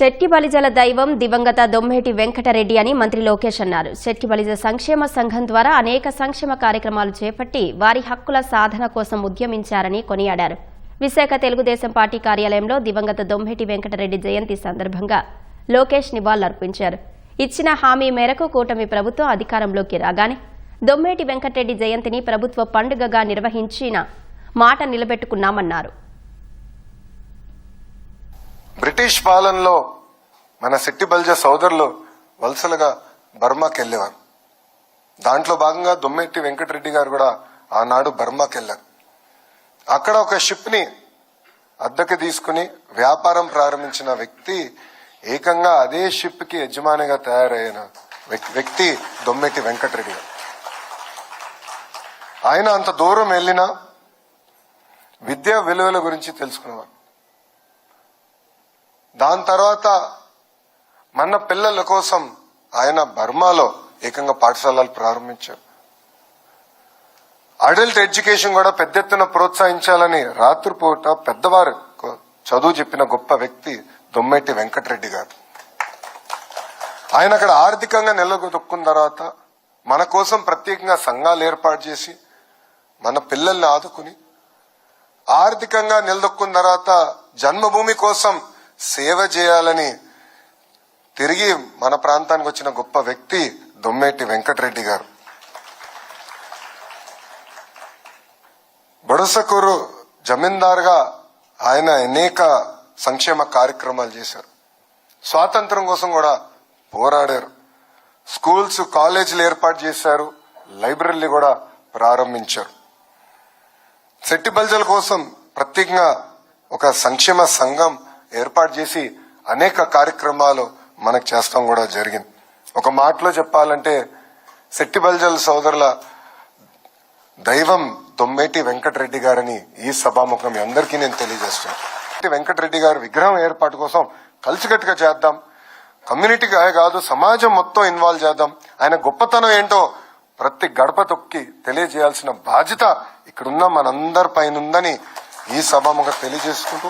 శెట్టి బలిజల దైవం దివంగత దొమ్మేటి వెంకటరెడ్డి అని మంత్రి లోకేష్ అన్నారు. శెట్టి బలిజ సంక్షేమ సంఘం ద్వారా అనేక సంక్షేమ కార్యక్రమాలు చేపట్టి వారి హక్కుల సాధన కోసం ఉద్యమించారని కొనియాడారు. విశాఖ తెలుగుదేశం పార్టీ కార్యాలయంలో దివంగత దొమ్మేటి వెంకటరెడ్డి జయంతి సందర్భంగా లోకేష్ నివాళులర్పించారు. ఇచ్చిన హామీ మేరకు కూటమి ప్రభుత్వం అధికారంలోకి రాగానే దొమ్మేటి వెంకటరెడ్డి జయంతిని ప్రభుత్వ పండుగగా నిర్వహించిన మాట నిలబెట్టుకున్నామన్నారు. బ్రిటిష్ పాలనలో మన శెట్టి బలిజ సోదరులు వలసలుగా బర్మాకి వెళ్ళేవారు. దాంట్లో భాగంగా దొమ్మేటి వెంకటరెడ్డి గారు కూడా ఆనాడు బర్మాకి వెళ్ళారు. అక్కడ ఒక షిప్ ని అద్దెకి తీసుకుని వ్యాపారం ప్రారంభించిన వ్యక్తి ఏకంగా అదే షిప్ కి యజమానిగా తయారైన వ్యక్తి దొమ్మేటి వెంకటరెడ్డి గారు. ఆయన అంత దూరం వెళ్ళినా విద్యా విలువల గురించి తెలుసుకునేవారు. దాని తర్వాత మన పిల్లల కోసం ఆయన బర్మాలో ఏకంగా పాఠశాలలు ప్రారంభించారు. అడల్ట్ ఎడ్యుకేషన్ కూడా పెద్ద ఎత్తున ప్రోత్సహించాలని రాత్రిపూట పెద్దవారు చదువు చెప్పిన గొప్ప వ్యక్తి దొమ్మేటి వెంకటరెడ్డి గారు. ఆయన అక్కడ ఆర్థికంగా నిలదొక్కున్న తర్వాత మన కోసం ప్రత్యేకంగా సంఘాలు ఏర్పాటు చేసి మన పిల్లల్ని ఆదుకుని ఆర్థికంగా నిలదొక్కున్న తర్వాత జన్మభూమి కోసం సేవ చేయాలని తిరిగి మన ప్రాంతానికి వచ్చిన గొప్ప వ్యక్తి దొమ్మేటి వెంకటరెడ్డి గారు. బొడసకూరు జమీందారుగా ఆయన అనేక సంక్షేమ కార్యక్రమాలు చేశారు. స్వాతంత్రం కోసం కూడా పోరాడారు. స్కూల్స్ కాలేజీలు ఏర్పాటు చేశారు. లైబ్రరీలు కూడా ప్రారంభించారు. శెట్టి బలిజల కోసం ప్రత్యేకంగా ఒక సంక్షేమ సంఘం ఏర్పాటు చేసి అనేక కార్యక్రమాలు మనకు చేస్తాం కూడా జరిగింది. ఒక మాటలో చెప్పాలంటే శెట్టి బలిజల సోదరుల దైవం దొమ్మేటి వెంకటరెడ్డి గారని ఈ సభాముఖం అందరికీ నేను తెలియజేస్తున్నాను. వెంకటరెడ్డి గారి విగ్రహం ఏర్పాటు కోసం కలిసికట్టుగా చేద్దాం. కమ్యూనిటీగా కాదు, సమాజం మొత్తం ఇన్వాల్వ్ చేద్దాం. ఆయన గొప్పతనం ఏంటో ప్రతి గడప తొక్కి తెలియజేయాల్సిన బాధ్యత ఇక్కడున్న మనందరి పైన ఉందని ఈ సభాముఖం తెలియజేసుకుంటూ